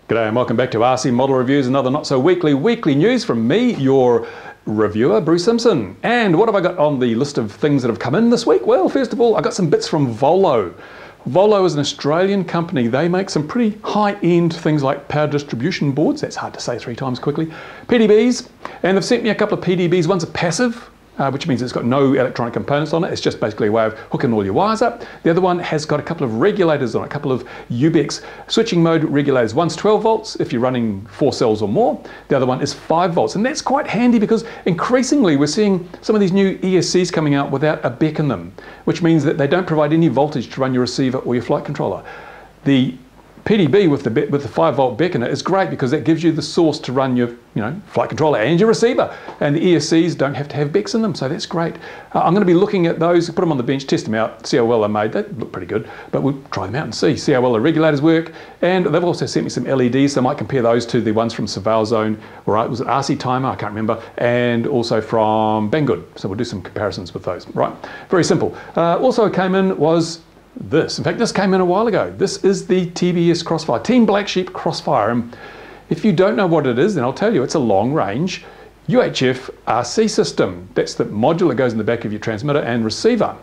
G'day and welcome back to RC Model Reviews, another not so weekly news from me, your reviewer, Bruce Simpson. And what have I got on the list of things that have come in this week? Well, first of all, I got some bits from Volo. Volo is an Australian company. They make some pretty high-end things like power distribution boards, that's hard to say 3 times quickly, PDBs, and they've sent me a couple of PDBs. One's a passive, which means it's got no electronic components on it. It's just basically a way of hooking all your wires up. The other one has got a couple of regulators on it, a couple of UBEX switching mode regulators. One's 12 volts if you're running 4 cells or more. The other one is 5 volts. And that's quite handy because increasingly we're seeing some of these new ESCs coming out without a BEC in them, which means that they don't provide any voltage to run your receiver or your flight controller. The PDB with the 5 volt BEC in it is great because that gives you the source to run your flight controller and your receiver, and the ESCs don't have to have BECs in them, so that's great. I'm going to be looking at those, put them on the bench, test them out, see how well they're made. They look pretty good, but we'll try them out and see how well the regulators work. And they've also sent me some LEDs, so I might compare those to the ones from Surveil Zone, or was it RC Timer, I can't remember, and also from Banggood, so we'll do some comparisons with those. Right, very simple. Also came in was this. In fact, this came in a while ago. This is the TBS Crossfire, Team Black Sheep Crossfire. And if you don't know what it is, then I'll tell you, it's a long-range UHF RC system. That's the module that goes in the back of your transmitter and receiver.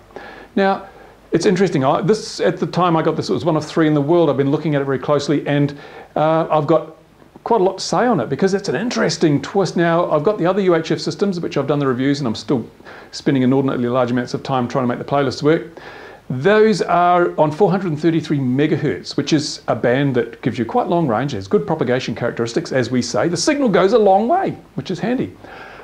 Now, it's interesting. At the time I got this, it was one of 3 in the world. I've been looking at it very closely, and I've got quite a lot to say on it because it's an interesting twist. Now, I've got the other UHF systems, which I've done the reviews, and I'm still spending inordinately large amounts of time trying to make the playlists work. Those are on 433 megahertz, which is a band that gives you quite long range, has good propagation characteristics, as we say. The signal goes a long way, which is handy.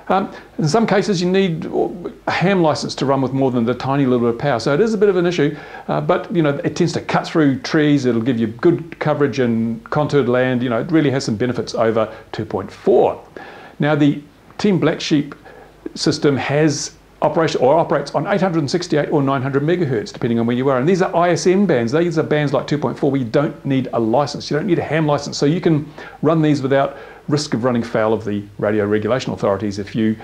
In some cases, you need a ham license to run with more than the tiny little bit of power, so it is a bit of an issue, but it tends to cut through trees. It'll give you good coverage in contoured land. It really has some benefits over 2.4. Now, the Team Black Sheep system operates on 868 or 900 megahertz, depending on where you are. And these are ISM bands. These are bands like 2.4 where you don't need a license. You don't need a ham license. So you can run these without risk of running foul of the radio regulation authorities if you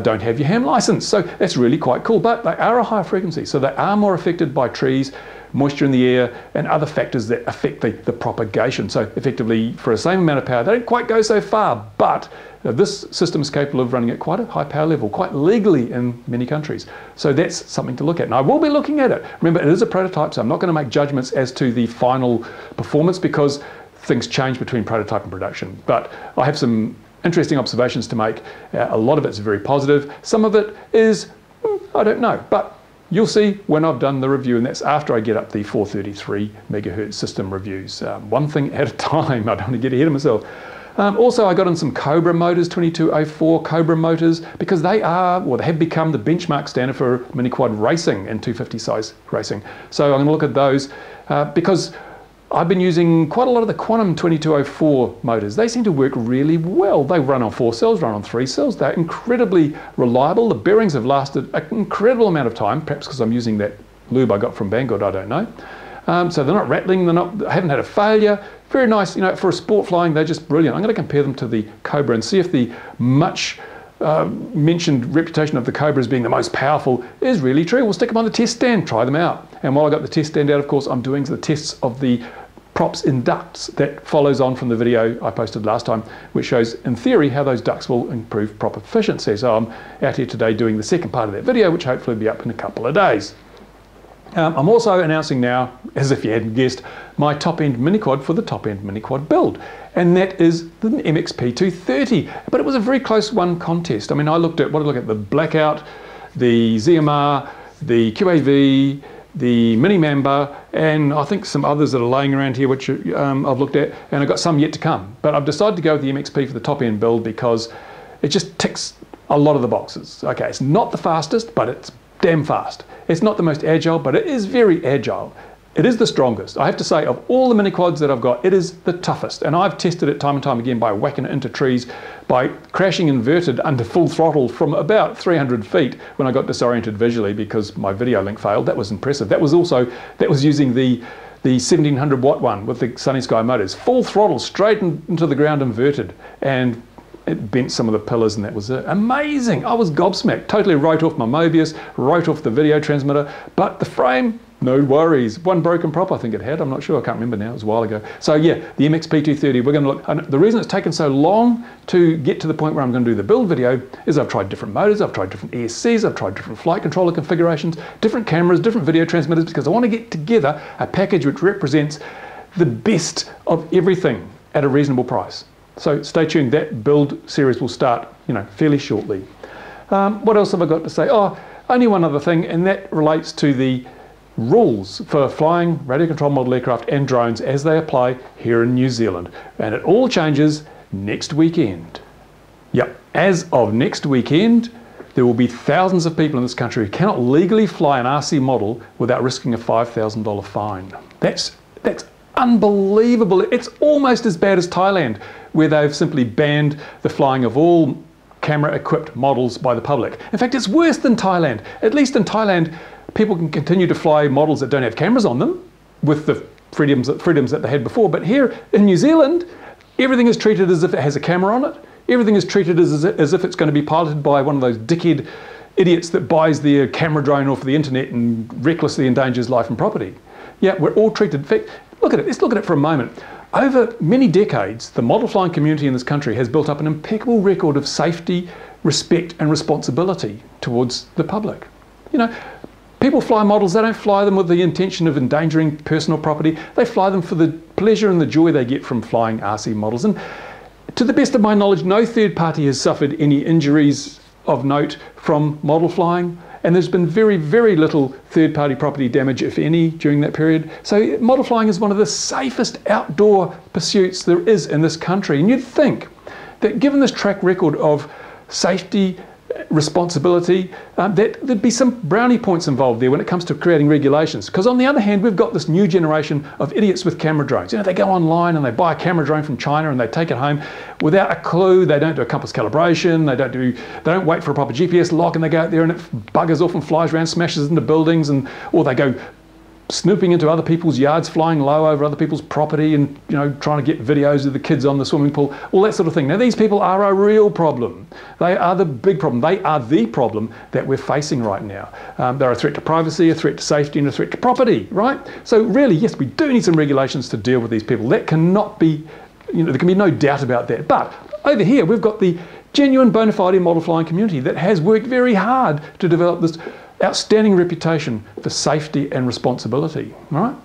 don't have your ham license. So that's really quite cool. But they are a higher frequency, so they are more affected by trees, moisture in the air, and other factors that affect the propagation. So effectively, for the same amount of power, they don't quite go so far, but this system is capable of running at quite a high power level, quite legally in many countries. So that's something to look at. And I will be looking at it. Remember, it is a prototype, so I'm not going to make judgments as to the final performance because things change between prototype and production. But I have some interesting observations to make. A lot of it's very positive. Some of it is, I don't know, but you'll see when I've done the review, and that's after I get up the 433 megahertz system reviews. One thing at a time. I don't want to get ahead of myself. Also, I got in some Cobra motors, 2204 Cobra motors, because they have become the benchmark standard for mini-quad racing and 250 size racing. So I'm going to look at those because I've been using quite a lot of the Quantum 2204 motors. They seem to work really well. They run on 4 cells, run on 3 cells. They're incredibly reliable. The bearings have lasted an incredible amount of time, perhaps because I'm using that lube I got from Banggood, I don't know. So they're not rattling, I haven't had a failure. Very nice, for a sport flying, they're just brilliant. I'm going to compare them to the Cobra and see if the much mentioned reputation of the Cobra as being the most powerful is really true. We'll stick them on the test stand, try them out. And while I got the test stand out, of course, I'm doing the tests of the props in ducts. That follows on from the video I posted last time, which shows, in theory, how those ducts will improve prop efficiency. So I'm out here today doing the second part of that video, which hopefully will be up in a couple of days. I'm also announcing now, as if you hadn't guessed, my top-end mini-quad for the top-end mini-quad build. And that is the MXP 230. But it was a very close one contest. I mean, I looked at the Blackout, the ZMR, the QAV, the Mini Mamba, and I think some others that are laying around here, which I've looked at, and I've got some yet to come. But I've decided to go with the MXP for the top-end build because it just ticks a lot of the boxes. Okay, it's not the fastest, but it's damn fast. It's not the most agile, but it is very agile. It is the strongest. I have to say, of all the mini quads that I've got, it is the toughest. And I've tested it time and time again by whacking it into trees, by crashing inverted under full throttle from about 300 feet when I got disoriented visually because my video link failed. That was impressive. That was using the 1700 watt one with the Sunny Sky motors. Full throttle, straight into the ground inverted. And it bent some of the pillars, and that was it. Amazing. I was gobsmacked. Totally wrote off my Mobius, wrote off the video transmitter, but the frame, No worries. One broken prop I think it had. I'm not sure. I can't remember now. It was a while ago. So yeah, the MXP230. We're going to look. And the reason it's taken so long to get to the point where I'm going to do the build video is I've tried different motors. I've tried different ESCs. I've tried different flight controller configurations, different cameras, different video transmitters, because I want to get together a package which represents the best of everything at a reasonable price. So stay tuned. That build series will start, fairly shortly. What else have I got to say? Oh, only one other thing, and that relates to the rules for flying radio control model aircraft and drones as they apply here in New Zealand. And it all changes next weekend. Yep, as of next weekend, there will be thousands of people in this country who cannot legally fly an RC model without risking a $5,000 fine. That's unbelievable. It's almost as bad as Thailand, where they've simply banned the flying of all camera-equipped models by the public. In fact, it's worse than Thailand. At least in Thailand, people can continue to fly models that don't have cameras on them with the freedoms that they had before. But here in New Zealand, everything is treated as if it has a camera on it. Everything is treated as if it's going to be piloted by one of those dickhead idiots that buys their camera drone off the internet and recklessly endangers life and property. Yeah, we're all treated. In fact, look at it. Let's look at it for a moment. Over many decades, the model flying community in this country has built up an impeccable record of safety, respect and responsibility towards the public. People fly models, they don't fly them with the intention of endangering personal property. They fly them for the pleasure and the joy they get from flying RC models. And to the best of my knowledge, no third party has suffered any injuries of note from model flying. And there's been very, very little third party property damage, if any, during that period. So model flying is one of the safest outdoor pursuits there is in this country. And you'd think that given this track record of safety, responsibility, that there'd be some brownie points involved there when it comes to creating regulations. Because on the other hand, we've got this new generation of idiots with camera drones. They go online and they buy a camera drone from China and they take it home without a clue. They don't do a compass calibration. They don't wait for a proper GPS lock, and they go out there and it buggers off and flies around, smashes into buildings, or they go snooping into other people's yards, flying low over other people's property and trying to get videos of the kids on the swimming pool, all that sort of thing. Now these people are a real problem. They are the big problem. They are the problem that we're facing right now. They're a threat to privacy, a threat to safety and a threat to property, right? So really, yes, we do need some regulations to deal with these people. That cannot be, there can be no doubt about that. But over here, we've got the genuine bona fide model flying community that has worked very hard to develop this outstanding reputation for safety and responsibility, right?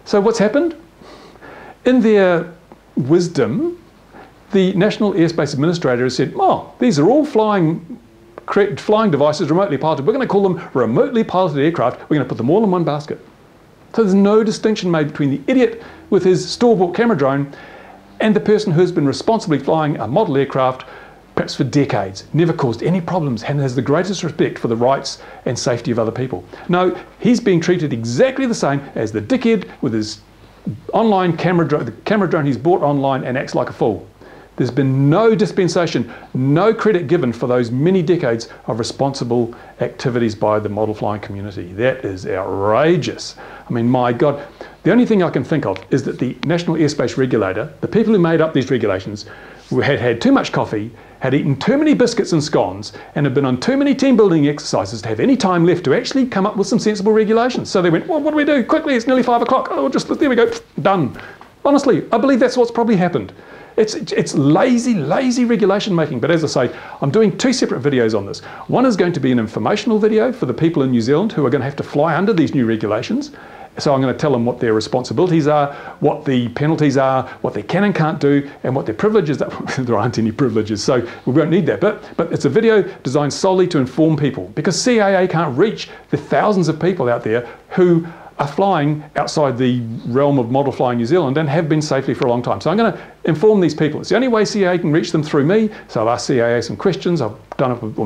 So what's happened? In their wisdom, the National Airspace Administrator has said, these are all flying devices remotely piloted. We're going to call them remotely piloted aircraft. We're going to put them all in one basket. So there's no distinction made between the idiot with his store-bought camera drone and the person who's been responsibly flying a model aircraft perhaps for decades, never caused any problems, and has the greatest respect for the rights and safety of other people. No, he's being treated exactly the same as the dickhead with his online camera drone, the camera drone he's bought online and acts like a fool. There's been no dispensation, no credit given for those many decades of responsible activities by the model flying community. That is outrageous. I mean, my God. The only thing I can think of is that the National Airspace Regulator, the people who made up these regulations, had had too much coffee, had eaten too many biscuits and scones, and had been on too many team building exercises to have any time left to actually come up with some sensible regulations. So they went, well, what do we do? Quickly, it's nearly 5 o'clock. Oh, there we go, done. Honestly, I believe that's what's probably happened. It's lazy regulation making. But as I say, I'm doing 2 separate videos on this. One is going to be an informational video for the people in New Zealand who are going to have to fly under these new regulations. So I'm going to tell them what their responsibilities are, what the penalties are, what they can and can't do, and what their privileges are. There aren't any privileges, so we won't need that. But it's a video designed solely to inform people, because CAA can't reach the thousands of people out there who are flying outside the realm of model flying New Zealand and have been safely for a long time. So I'm going to inform these people. It's the only way CAA can reach them, through me. So I've asked CAA some questions. I'm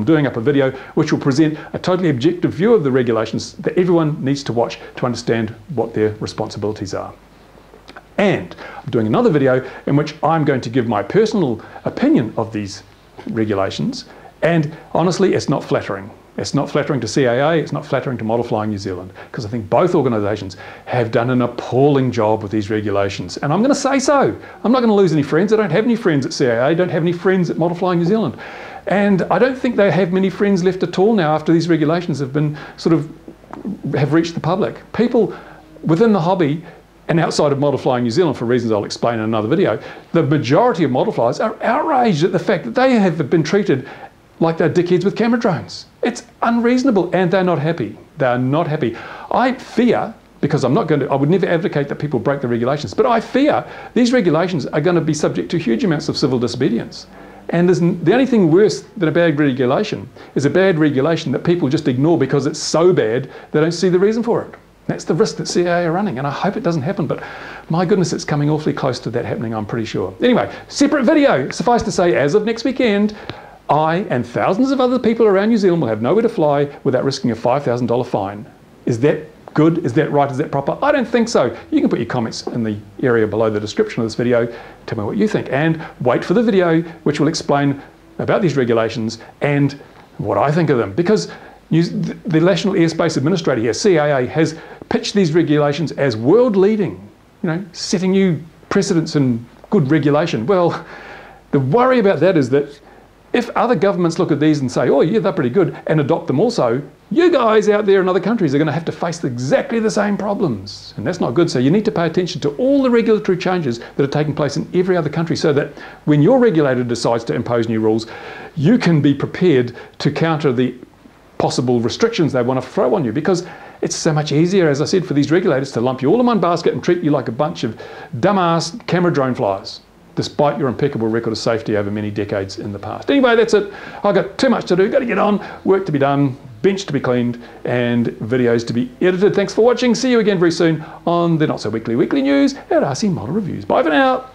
doing up a video which will present a totally objective view of the regulations that everyone needs to watch to understand what their responsibilities are. And I'm doing another video in which I'm going to give my personal opinion of these regulations. And honestly, it's not flattering. It's not flattering to CAA, it's not flattering to Model Flying New Zealand, because I think both organisations have done an appalling job with these regulations. And I'm going to say so. I'm not going to lose any friends. I don't have any friends at CAA, I don't have any friends at Model Flying New Zealand. And I don't think they have many friends left at all now after these regulations have been sort of have reached the public. People within the hobby and outside of model flying New Zealand, for reasons I'll explain in another video, the majority of model flyers are outraged at the fact that they have been treated like they're dickheads with camera drones. It's unreasonable, and they're not happy. They're not happy. I fear, because I would never advocate that people break the regulations, but I fear these regulations are going to be subject to huge amounts of civil disobedience. And the only thing worse than a bad regulation is a bad regulation that people just ignore because it's so bad they don't see the reason for it. That's the risk that CAA are running, and I hope it doesn't happen, but my goodness, it's coming awfully close to that happening, I'm pretty sure. Anyway, separate video. Suffice to say, as of next weekend, I and thousands of other people around New Zealand will have nowhere to fly without risking a $5,000 fine. Is that good? Is that right? Is that proper? I don't think so. You can put your comments in the area below the description of this video. Tell me what you think, and wait for the video which will explain about these regulations and what I think of them, because the National Airspace Administrator here, CAA, has pitched these regulations as world leading, setting new precedents in good regulation. Well, the worry about that is that if other governments look at these and say, oh yeah, they're pretty good, and adopt them also, you guys out there in other countries are going to have to face exactly the same problems. And that's not good. So you need to pay attention to all the regulatory changes that are taking place in every other country, so that when your regulator decides to impose new rules, you can be prepared to counter the possible restrictions they want to throw on you, because it's so much easier, as I said, for these regulators to lump you all in one basket and treat you like a bunch of dumbass camera drone flyers, despite your impeccable record of safety over many decades in the past. Anyway, that's it. I've got too much to do, got to get on, work to be done, bench to be cleaned, and videos to be edited. Thanks for watching. See you again very soon on the Not So Weekly News at RC Model Reviews. Bye for now.